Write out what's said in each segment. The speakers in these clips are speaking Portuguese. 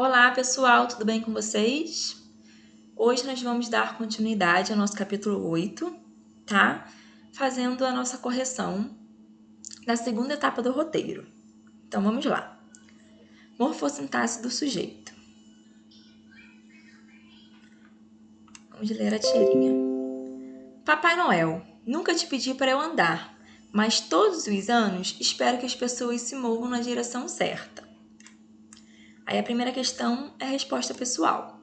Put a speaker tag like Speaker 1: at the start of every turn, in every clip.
Speaker 1: Olá, pessoal, tudo bem com vocês? Hoje nós vamos dar continuidade ao nosso capítulo 8, tá? Fazendo a nossa correção da segunda etapa do roteiro. Então, vamos lá. Morfossintaxe do sujeito. Vamos ler a tirinha. Papai Noel, nunca te pedi para eu andar, mas todos os anos espero que as pessoas se movam na direção certa. Aí a primeira questão é a resposta pessoal.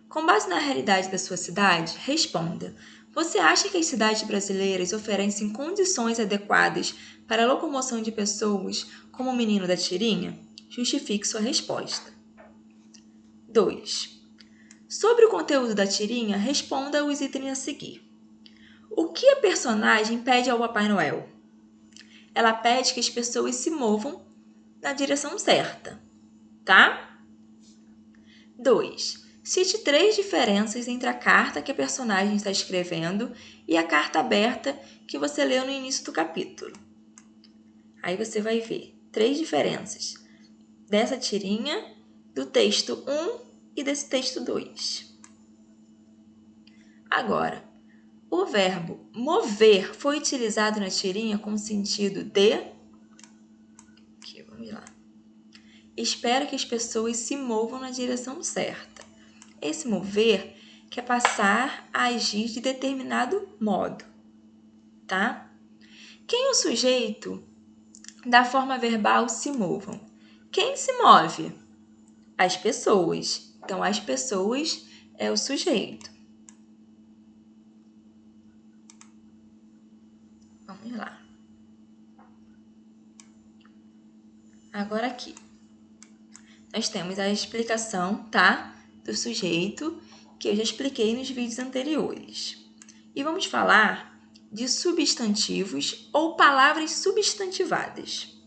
Speaker 1: Com base na realidade da sua cidade, responda: você acha que as cidades brasileiras oferecem condições adequadas para a locomoção de pessoas como o menino da tirinha? Justifique sua resposta. 2. Sobre o conteúdo da tirinha, responda os itens a seguir. O que a personagem pede ao Papai Noel? Ela pede que as pessoas se movam na direção certa, tá? 2. Cite 3 diferenças entre a carta que a personagem está escrevendo e a carta aberta que você leu no início do capítulo. Aí você vai ver 3 diferenças dessa tirinha, do texto 1 e desse texto 2. Agora, o verbo mover foi utilizado na tirinha com o sentido de... Aqui, vamos lá. Espero que as pessoas se movam na direção certa. Esse mover quer passar a agir de determinado modo, tá? Quem é o sujeito da forma verbal se movam? Quem se move? As pessoas. Então, as pessoas é o sujeito. Vamos lá. Agora aqui. Nós temos a explicação, tá? Do sujeito, que eu já expliquei nos vídeos anteriores. E vamos falar de substantivos ou palavras substantivadas.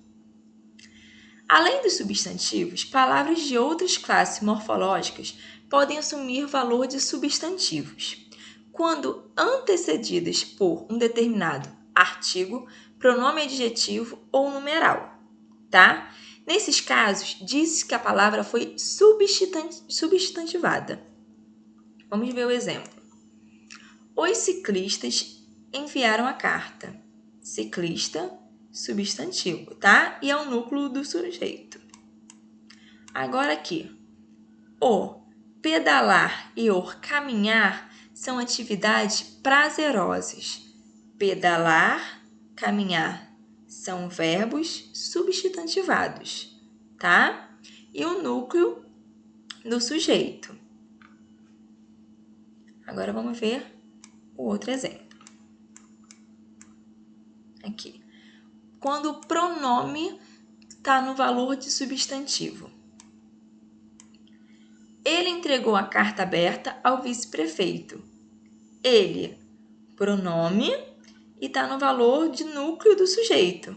Speaker 1: Além dos substantivos, palavras de outras classes morfológicas podem assumir valor de substantivos, quando antecedidas por um determinado artigo, pronome adjetivo ou numeral, tá? Nesses casos, diz-se que a palavra foi substantivada. Vamos ver o exemplo. Os ciclistas enviaram a carta. Ciclista, substantivo, tá? E é o núcleo do sujeito. Agora aqui, o pedalar e o caminhar são atividades prazerosas. Pedalar, caminhar são verbos substantivados, tá? E o núcleo do sujeito. Agora vamos ver o outro exemplo. Aqui. Quando o pronome está no valor de substantivo. Ele entregou a carta aberta ao vice-prefeito. Ele, pronome, e está no valor de núcleo do sujeito,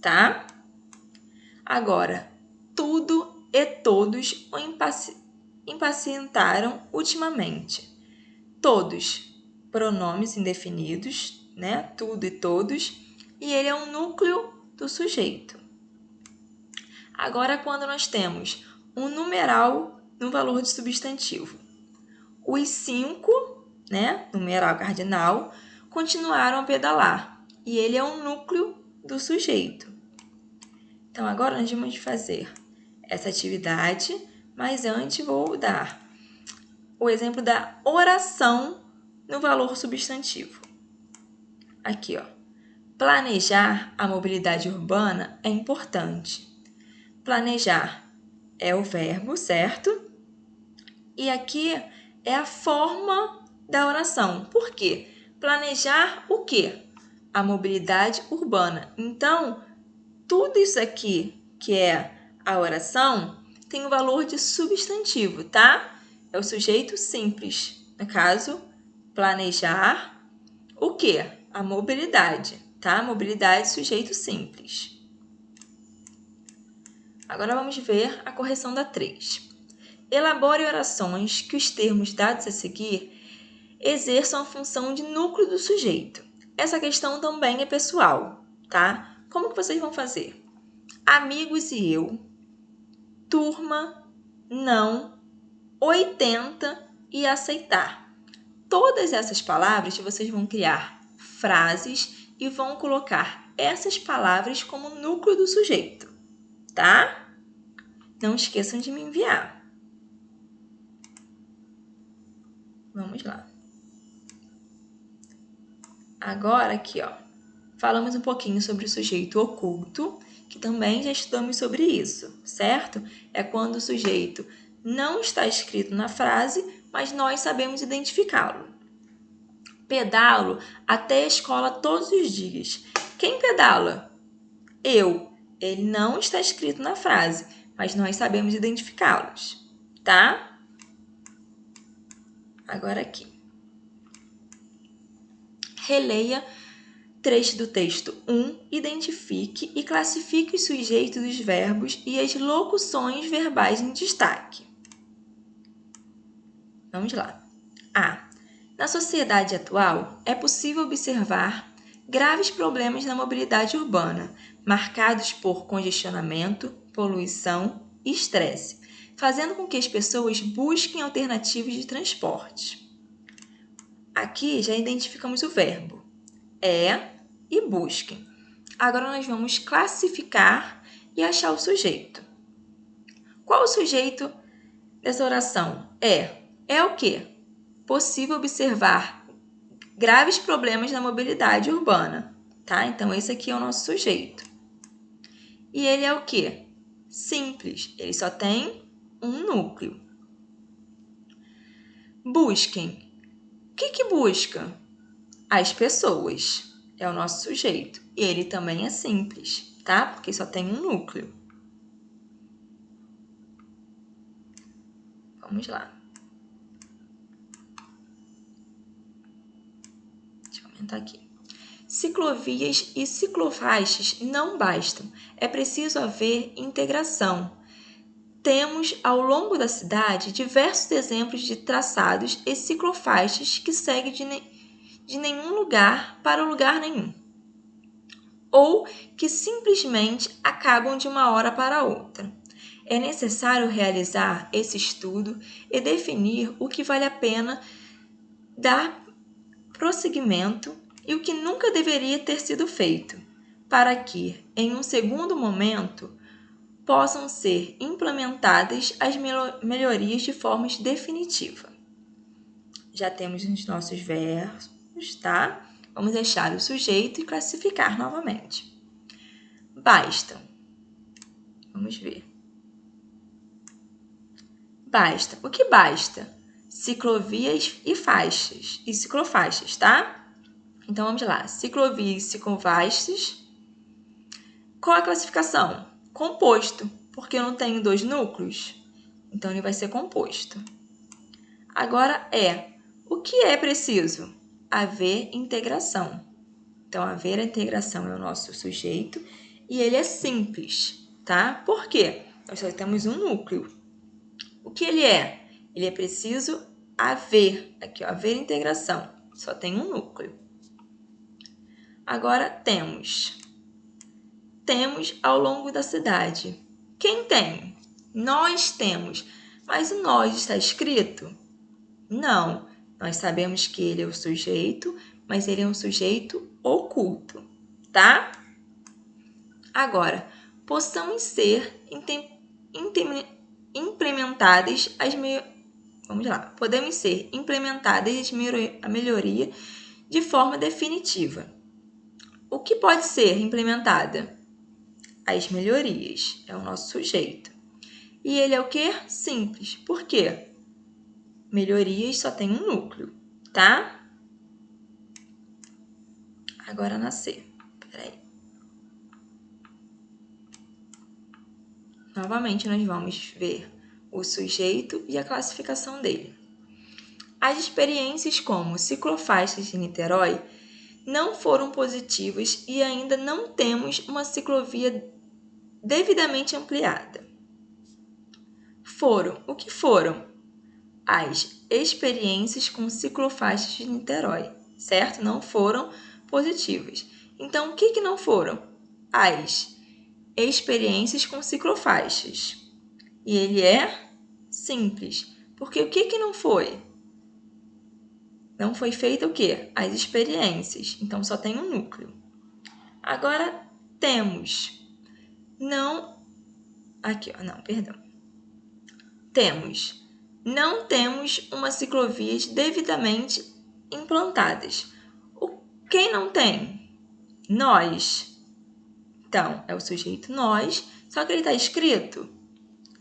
Speaker 1: tá? Agora, tudo e todos o impacientaram ultimamente. Todos, pronomes indefinidos, né? Tudo e todos, e ele é um núcleo do sujeito. Agora, quando nós temos um numeral no valor de substantivo, os 5, né? Numeral cardinal, continuaram a pedalar, e ele é um núcleo do sujeito. Então, agora nós vamos fazer essa atividade, mas antes vou dar o exemplo da oração no valor substantivo. Aqui, ó. Planejar a mobilidade urbana é importante. Planejar é o verbo, certo? E aqui é a forma da oração. Por quê? Planejar o quê? A mobilidade urbana. Então, tudo isso aqui, que é a oração, tem o valor de substantivo, tá? É o sujeito simples. No caso, planejar o quê? A mobilidade, tá? Mobilidade, sujeito simples. Agora vamos ver a correção da 3. Elabore orações que os termos dados a seguir exerçam a função de núcleo do sujeito. Essa questão também é pessoal, tá? Como que vocês vão fazer? Amigos e eu, turma, não, 80 e aceitar. Todas essas palavras vocês vão criar frases e vão colocar essas palavras como núcleo do sujeito, tá? Não esqueçam de me enviar. Vamos lá. Agora aqui, ó, falamos um pouquinho sobre o sujeito oculto, que também já estudamos sobre isso, certo? É quando o sujeito não está escrito na frase, mas nós sabemos identificá-lo. Pedalo até a escola todos os dias. Quem pedala? Eu. Ele não está escrito na frase, mas nós sabemos identificá-los, tá? Agora aqui. Releia trecho do texto 1, identifique e classifique os sujeitos dos verbos e as locuções verbais em destaque. Vamos lá. A. Na sociedade atual, é possível observar graves problemas na mobilidade urbana, marcados por congestionamento, poluição e estresse, fazendo com que as pessoas busquem alternativas de transporte. Aqui já identificamos o verbo é e busquem. Agora nós vamos classificar e achar o sujeito. Qual o sujeito dessa oração? É o quê? Possível observar graves problemas na mobilidade urbana, tá? Então, esse aqui é o nosso sujeito. E ele é o quê? Simples, ele só tem um núcleo. Busquem. O que busca? As pessoas. É o nosso sujeito. E ele também é simples, tá? Porque só tem um núcleo. Vamos lá. Deixa eu aumentar aqui. Ciclovias e ciclofaixas não bastam. É preciso haver integração. Temos, ao longo da cidade, diversos exemplos de traçados e ciclofaixas que seguem de nenhum lugar para lugar nenhum, ou que simplesmente acabam de uma hora para outra. É necessário realizar esse estudo e definir o que vale a pena dar prosseguimento e o que nunca deveria ter sido feito, para que, em um segundo momento, possam ser implementadas as melhorias de forma definitiva. Já temos os nossos verbos, tá? Vamos deixar o sujeito e classificar novamente. Basta. Vamos ver. Basta. O que basta? Ciclovias e faixas. E ciclofaixas, tá? Então, vamos lá. Ciclovias e ciclofaixas. Qual a classificação? Composto, porque eu não tenho dois núcleos. Então, ele vai ser composto. Agora, o que é preciso? Haver integração. Então, haver a integração é o nosso sujeito e ele é simples, tá? Por quê? Nós só temos um núcleo. O que ele é? Ele é preciso haver, aqui ó, haver integração. Só tem um núcleo. Agora, temos ao longo da cidade. Quem tem? Nós temos. Mas o nós está escrito? Não. Nós sabemos que ele é o sujeito, mas ele é um sujeito oculto, tá? Agora, possamos ser implementadas podemos ser implementadas a melhoria de forma definitiva. O que pode ser implementada? As melhorias, é o nosso sujeito. E ele é o quê? Simples. Por quê? Melhorias só tem um núcleo, tá? Agora nascer. Peraí. Novamente, nós vamos ver o sujeito e a classificação dele. As experiências como ciclofaixas de Niterói não foram positivas e ainda não temos uma ciclovia devidamente ampliada. O que foram? As experiências com ciclofaixas de Niterói, certo? Não foram positivas. Então, o que não foram? As experiências com ciclofaixas. E ele é simples. Porque o que não foi? Não foi feito o quê? As experiências. Então, só tem um núcleo. Agora, temos. Não. Aqui, ó. Não, perdão. Temos. Não temos uma ciclovias devidamente implantadas. Quem não tem? Nós. Então, é o sujeito nós. Só que ele está escrito?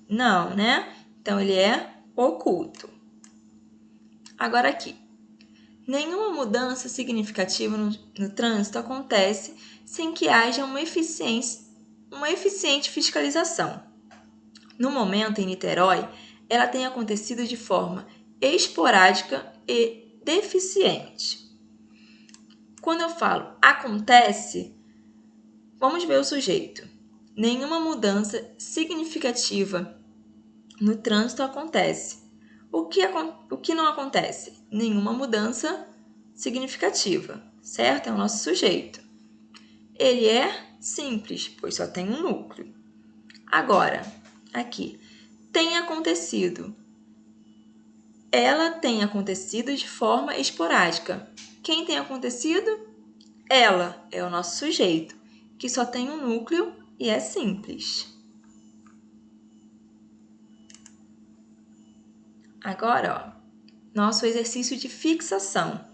Speaker 1: Não, né? Então, ele é oculto. Agora aqui. Nenhuma mudança significativa no trânsito acontece sem que haja uma eficiente fiscalização. No momento, em Niterói, ela tem acontecido de forma esporádica e deficiente. Quando eu falo acontece, vamos ver o sujeito. Nenhuma mudança significativa no trânsito acontece. O que não acontece? Nenhuma mudança significativa, certo? É o nosso sujeito. Ele é simples, pois só tem um núcleo. Agora, aqui, tem acontecido. Ela tem acontecido de forma esporádica. Quem tem acontecido? Ela é o nosso sujeito, que só tem um núcleo e é simples. Agora, ó, nosso exercício de fixação.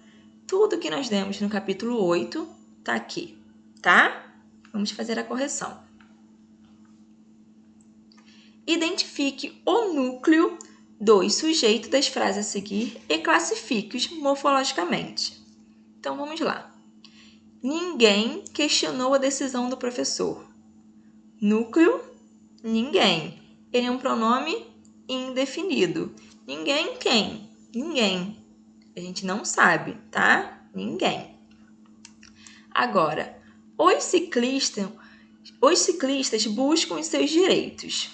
Speaker 1: Tudo que nós demos no capítulo 8 está aqui, tá? Vamos fazer a correção. Identifique o núcleo dos sujeitos das frases a seguir e classifique-os morfologicamente. Então, vamos lá. Ninguém questionou a decisão do professor. Núcleo, ninguém. Ele é um pronome indefinido. Ninguém quem? Ninguém. A gente não sabe, tá? Ninguém. Agora, os ciclistas buscam os seus direitos.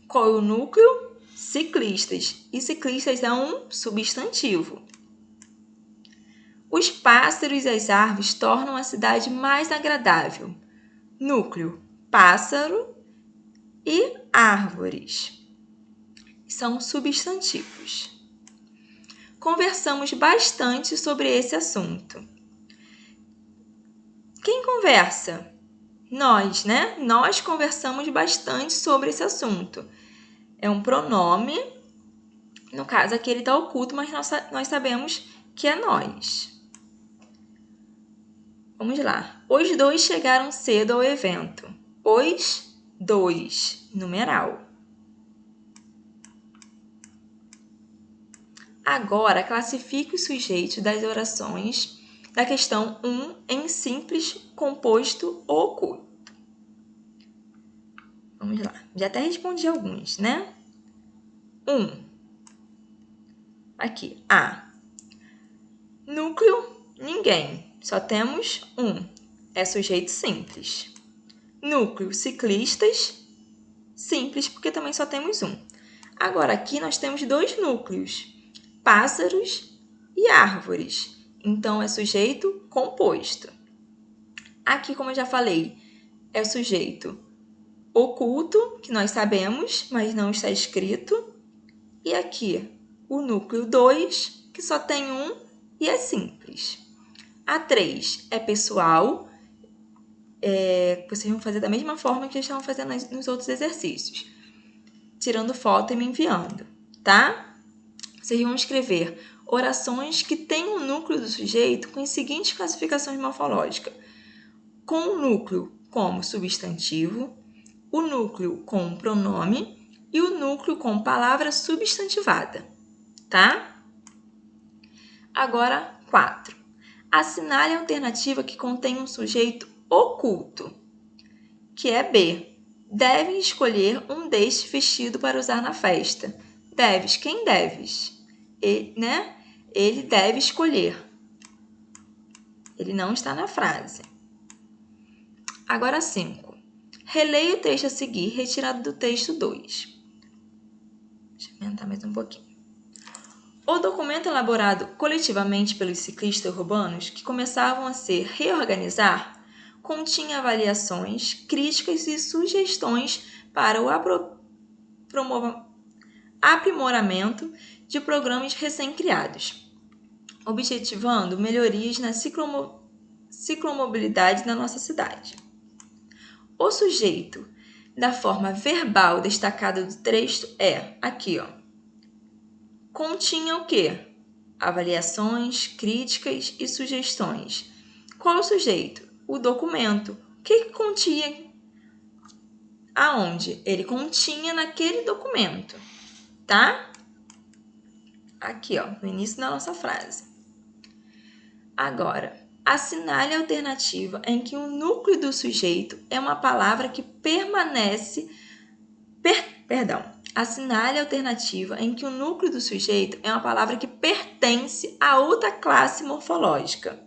Speaker 1: Qual é o núcleo? Ciclistas. E ciclistas é um substantivo. Os pássaros e as árvores tornam a cidade mais agradável. Núcleo, pássaro e árvores. São substantivos. Conversamos bastante sobre esse assunto. Quem conversa? Nós, né? Nós conversamos bastante sobre esse assunto. É um pronome, no caso aqui ele está oculto, mas nós sabemos que é nós. Vamos lá. Os dois chegaram cedo ao evento. Os dois, numeral. Agora, classifique os sujeitos das orações da questão 1 em simples, composto ou oculto. Vamos lá. Já até respondi alguns, né? 1. Aqui, A. Núcleo, ninguém. Só temos um. É sujeito simples. Núcleo, ciclistas, simples, porque também só temos um. Agora, aqui nós temos dois núcleos, pássaros e árvores. Então, é sujeito composto. Aqui, como eu já falei, é o sujeito oculto, que nós sabemos, mas não está escrito. E aqui, o núcleo 2, que só tem um e é simples. A 3 é pessoal. Vocês vão fazer da mesma forma que estavam fazendo nos outros exercícios. Tirando foto e me enviando, tá? Vocês vão escrever orações que têm um núcleo do sujeito com as seguintes classificações morfológicas. Com o núcleo como substantivo, o núcleo com pronome e o núcleo com palavra substantivada, tá? Agora, 4. Assinale a alternativa que contém um sujeito oculto, que é B. Devem escolher um destes vestido para usar na festa. Deves, quem deves? Ele deve escolher. Ele não está na frase. Agora 5. Releia o texto a seguir, retirado do texto 2. Deixa eu aumentar mais um pouquinho. O documento elaborado coletivamente pelos ciclistas urbanos que começavam a se reorganizar continha avaliações, críticas e sugestões para o aprimoramento de programas recém-criados, objetivando melhorias na ciclomobilidade na nossa cidade. O sujeito da forma verbal destacada do texto é, aqui, ó, continha o quê? Avaliações, críticas e sugestões. Qual é o sujeito? O documento. O que continha? Aonde? Ele continha naquele documento, tá? Aqui, ó, no início da nossa frase. Agora, assinale a alternativa em que o núcleo do sujeito é uma palavra que permanece... Assinale a alternativa em que o núcleo do sujeito é uma palavra que pertence a outra classe morfológica,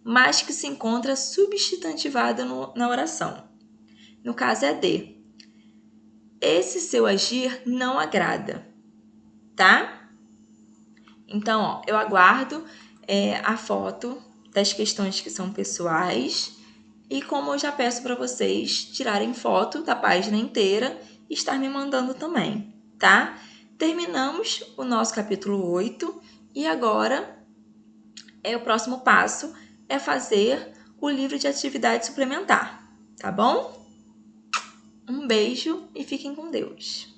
Speaker 1: mas que se encontra substantivada na oração. No caso é D. Esse seu agir não agrada, tá? Então, ó, eu aguardo a foto das questões que são pessoais e como eu já peço para vocês tirarem foto da página inteira e estar me mandando também, tá? Terminamos o nosso capítulo 8 e agora o próximo passo é fazer o livro de atividade suplementar, tá bom? Um beijo e fiquem com Deus.